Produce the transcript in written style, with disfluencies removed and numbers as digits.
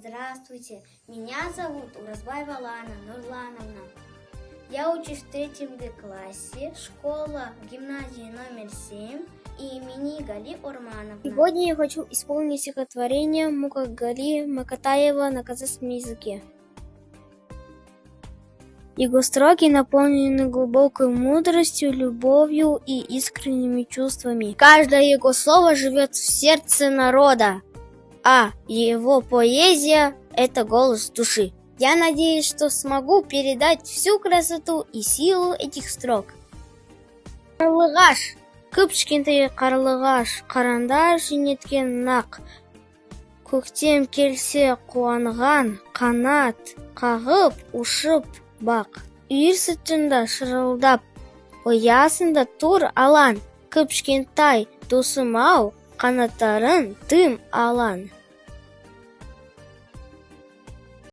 Здравствуйте, меня зовут Уразбаева Лана Нурлановна. Я учусь в 3 классе, школа гимназии номер 7 имени Гали Урмановна. Сегодня я хочу исполнить стихотворение Мукагали Макатаева на казахском языке. Его строки наполнены глубокой мудростью, любовью и искренними чувствами. Каждое его слово живет в сердце народа, а его поэзия — это голос души. Я надеюсь, что смогу передать всю красоту и силу этих строк. Қарлығаш, кішкентай қарлығаш, қарандар жинеткен нақ. Көктем келсе қуанған, қанат қағып ұшып бақ. Үйір сыртында шырылдап, оясында тұр алан. Кішкентай досым-ау, қанаттарын тым алан.